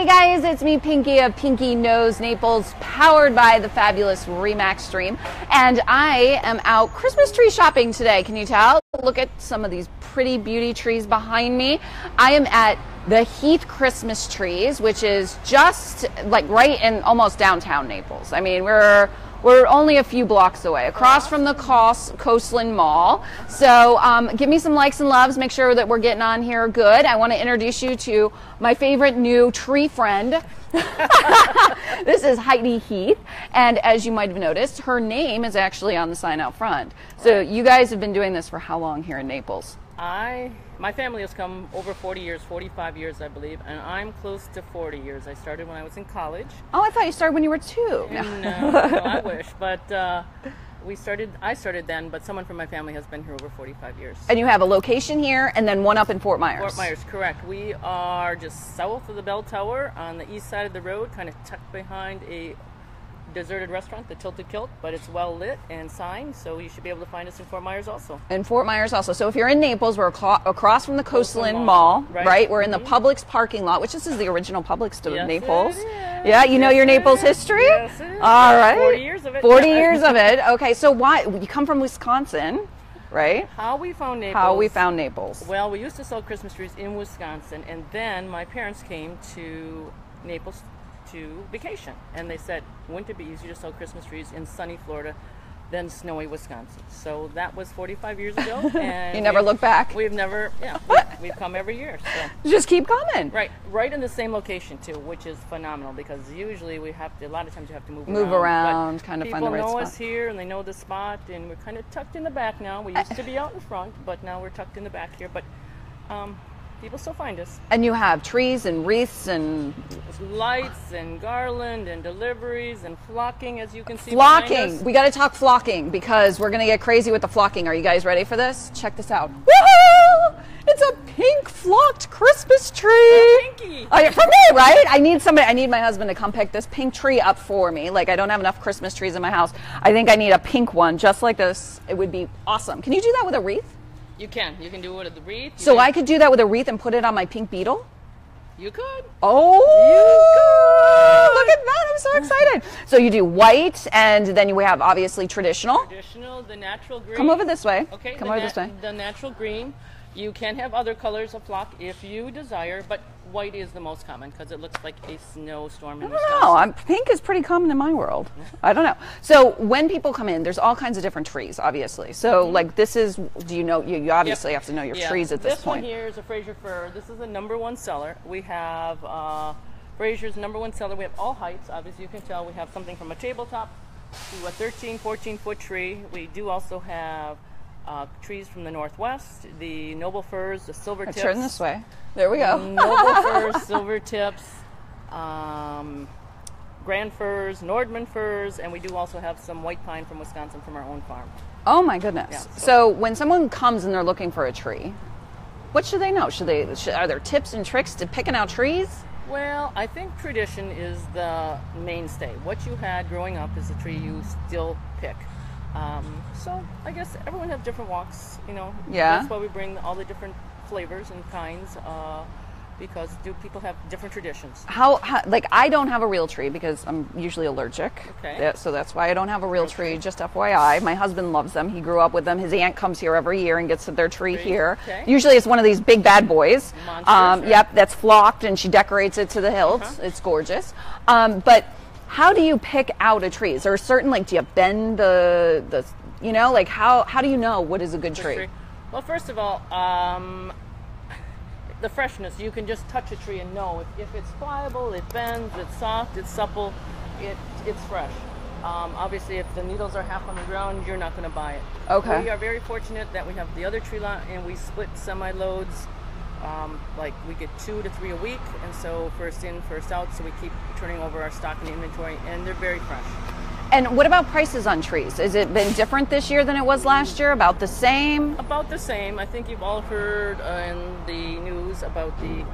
Hey guys, it's me Pinky of Pinky Knows Naples, powered by the fabulous Remax Stream, and I am out Christmas tree shopping today. Can you tell? Look at some of these pretty beauty trees behind me. I am at the Heath Christmas Trees, which is just like right in almost downtown Naples. I mean, we're only a few blocks away, across from the Coastland Mall. So give me some likes and loves. Make sure that we're getting on here good. I want to introduce you to my favorite new tree friend. This is Heidi Heath. And as you might have noticed, her name is actually on the sign out front. So you guys have been doing this for how long here in Naples? My family has come over 40 years, 45 years, I believe, and I'm close to 40 years. I started when I was in college. Oh, I thought you started when you were 2. No, I wish, but I started then, but someone from my family has been here over 45 years. And you have a location here and then one up in Fort Myers. Fort Myers, correct. We are just south of the Bell Tower on the east side of the road, kind of tucked behind a deserted restaurant, the Tilted Kilt, but it's well lit and signed, so you should be able to find us in Fort Myers also. In Fort Myers also. So if you're in Naples, we're across from the Coastland Mall, right? We're in the Publix parking lot, which this is the original Publix of Naples. Yeah, you know your Naples history? Yes, it is. All right. 40 years of it. 40 years of it. Okay, so why? You come from Wisconsin, right? How we found Naples. How we found Naples. Well, we used to sell Christmas trees in Wisconsin, and then my parents came to Naples to vacation, and they said, wouldn't it be easier to sell Christmas trees in sunny Florida than snowy Wisconsin? So that was 45 years ago. And you never look back? We've never, we've come every year. So just keep coming. Right in the same location too, which is phenomenal, because usually we have to, a lot of times you have to move around, kind of find the right spot. People know us here, and they know the spot, and we're kind of tucked in the back now. We used to be out in front, but now we're tucked in the back here. But people still find us. And you have trees and wreaths and lights and garland and deliveries and flocking, as you can see. Flocking. We got to talk flocking, because we're going to get crazy with the flocking. Are you guys ready for this? Check this out. Woohoo! It's a pink flocked Christmas tree. Pinky. Oh, yeah, for me, right? I need my husband to come pick this pink tree up for me. Like, I don't have enough Christmas trees in my house. I think I need a pink one just like this. It would be awesome. Can you do that with a wreath? You can. You can do it with the wreath. So I could do that with a wreath and put it on my pink beetle? You could. Oh! You could! Look at that. I'm so excited. So you do white, and then we have obviously traditional. Traditional, the natural green. Come over this way. Okay. Come over this way. The natural green. You can have other colors of flock if you desire, but white is the most common because it looks like a snowstorm in Wisconsin. I don't know. Pink is pretty common in my world. I don't know. So when people come in, there's all kinds of different trees, obviously. So like this is, do you know, you obviously have to know your trees at this point. This one here is a Fraser fir. This is the #1 seller. We have Fraser's #1 seller. We have all heights. Obviously, you can tell we have something from a tabletop to a 13, 14-foot tree. We do also have trees from the Northwest, the noble firs, the silver tips. Turn this way. There we go. Noble firs, silver tips, grand firs, Nordman firs, and we do also have some white pine from Wisconsin from our own farm. Oh my goodness. Yeah, so when someone comes and they're looking for a tree, what should they know? Are there tips and tricks to picking out trees? Well, I think tradition is the mainstay. What you had growing up is the tree you still pick. So I guess everyone has different walks, you know. Yeah. That's why we bring all the different flavors and kinds, because people have different traditions. How like I don't have a real tree because I'm usually allergic. Okay. So that's why I don't have a real tree, just FYI. My husband loves them. He grew up with them. His aunt comes here every year and gets their tree here. Okay. Usually it's one of these big bad boys. Monsters, Yep, that's flocked, and she decorates it to the hilt. It's gorgeous. But how do you pick out a tree? Is there a certain, like, do you bend the you know, like how do you know what is a good tree? Well, first of all, the freshness. You can just touch a tree and know if it's pliable, it bends, it's soft, it's supple, it's fresh. Obviously, if the needles are half on the ground, you're not going to buy it. Okay. We are very fortunate that we have the other tree lot, and we split semi-loads. Like we get 2 to 3 a week, and so first in, first out. So we keep turning over our stock and inventory, and they're very fresh. And what about prices on trees? Has it been different this year than it was last year? About the same? About the same. I think you've all heard in the news about the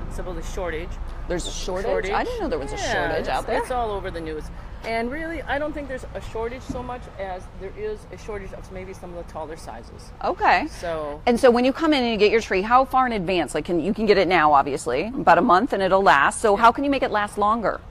shortage. There's a shortage? I didn't know there was a shortage out there. It's all over the news. And really, I don't think there's a shortage so much as there is a shortage of maybe some of the taller sizes. Okay. So when you come in and you get your tree, how far in advance? Like, you can get it now, obviously, about a month, and it'll last. So how can you make it last longer?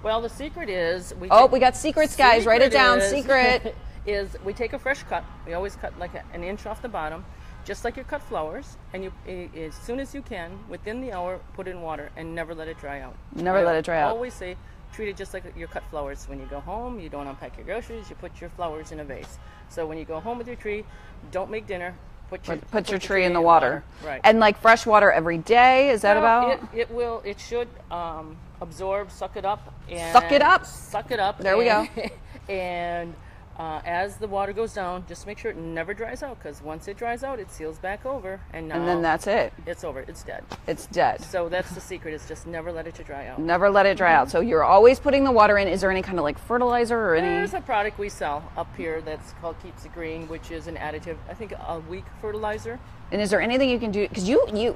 Well, the secret is we got secrets, guys. Write it down. Secret is we take a fresh cut. We always cut like an inch off the bottom, just like you cut flowers. And as soon as you can, within the hour, put it in water and never let it dry out. Never let it dry out. Always say, treat it just like your cut flowers. When you go home, you don't unpack your groceries. You put your flowers in a vase. So when you go home with your tree, don't make dinner. Put your tree in the water. Right. And like fresh water every day. Is that about? It should absorb, suck it up. Suck it up. Suck it up. There we go. And as the water goes down, just make sure it never dries out, because once it dries out, it seals back over, and then that's it. It's over. It's dead. It's dead. So that's the secret, is just never let it to dry out. Never let it dry out. So you're always putting the water in. Is there any kind of like fertilizer or any? There's a product we sell up here that's called Keeps It Green, which is an additive, I think a weak fertilizer. And is there anything you can do? Because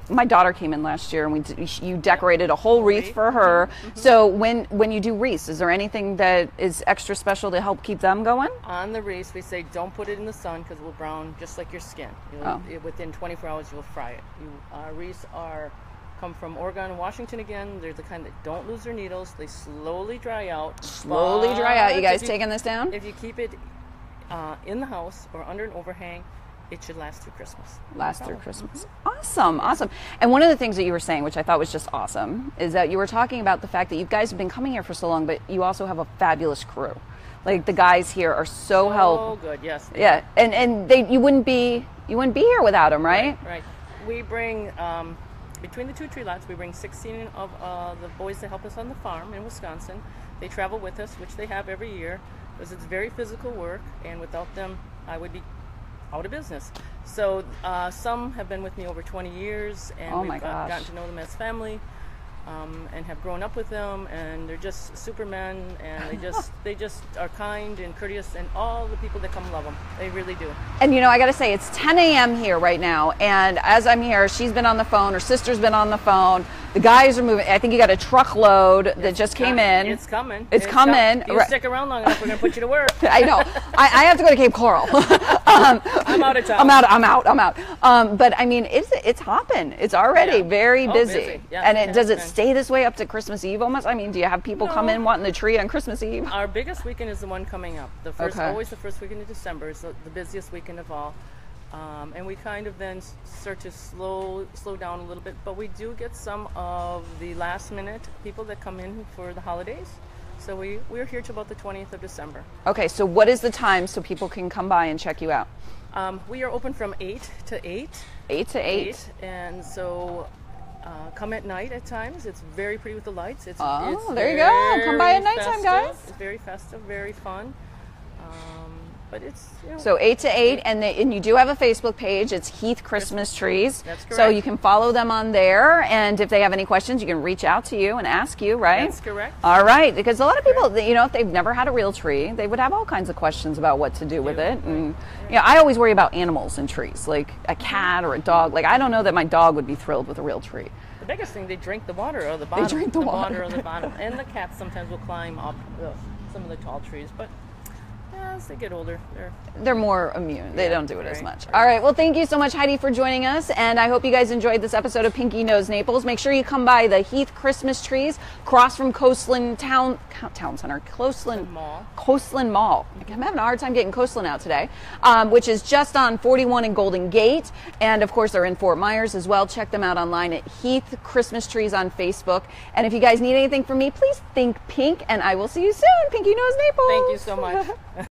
my daughter came in last year, and you decorated a whole wreath for her. Mm-hmm. So when you do wreaths, is there anything that is extra special to help keep them going? On the wreaths, we say don't put it in the sun, because it will brown just like your skin. Within 24 hours, you'll fry it. Wreaths come from Oregon and Washington again. They're the kind that don't lose their needles. They slowly dry out. Slowly dry out. You guys taking this down? If you keep it in the house or under an overhang, it should last through Christmas. Awesome. And one of the things that you were saying, which I thought was just awesome, is that you were talking about the fact that you guys have been coming here for so long, but you also have a fabulous crew. Like, the guys here are so helpful. Good, yes. Yeah, and you wouldn't be here without them, right? Right. We bring between the two tree lots, we bring 16 of the boys that help us on the farm in Wisconsin. They travel with us, which they have every year, because it's very physical work, and without them, I would be out of business. So some have been with me over 20 years, and we've gotten to know them as family, and have grown up with them, and they're just supermen, and they just are kind and courteous, and all the people that come love them. They really do. And I gotta say, it's 10 a.m. here right now, and as I'm here, she's been on the phone, her sister's been on the phone, the guys are moving. I think you got a truckload that just came in. It's coming. It's coming. If you stick around long enough, we're going to put you to work. I know. I have to go to Cape Coral. I'm out of town. I'm out. But I mean, it's hopping. It's already very busy. Yeah, and does it stay this way up to Christmas Eve almost? I mean, do you have people come in wanting the tree on Christmas Eve? Our biggest weekend is the one coming up. Always the first weekend of December is the busiest weekend of all. And we kind of then start to slow down a little bit, but we do get some of the last minute people that come in for the holidays. So we're here till about the 20th of December. Okay, so what is the time so people can come by and check you out? We are open from 8 to 8. 8 to 8. And so come at night at times. It's very pretty with the lights. It's there you go. Come by at nighttime, guys. It's very festive, very fun. But it's so 8 to 8, and you do have a Facebook page. It's Heath Christmas Trees. That's correct. So you can follow them on there, and if they have any questions, you can reach out to you and ask you, right? That's correct. All right, because a lot of people, if they've never had a real tree, they would have all kinds of questions about what to do with it. And I always worry about animals and trees, like a cat or a dog. Like, I don't know that my dog would be thrilled with a real tree. The biggest thing, they drink the water or the bottom. They drink the water or the bottom, and the cats sometimes will climb up some of the tall trees, but. As they get older, they're more immune. They don't do it as much. All right. Well, thank you so much, Heidi, for joining us. And I hope you guys enjoyed this episode of Pinky Knows Naples. Make sure you come by the Heath Christmas Trees across from Coastland Town Center. Coastland Mall. I'm having a hard time getting Coastland out today, which is just on 41 and Golden Gate. And, of course, they're in Fort Myers as well. Check them out online at Heath Christmas Trees on Facebook. And if you guys need anything from me, please think pink, and I will see you soon. Pinky Knows Naples. Thank you so much.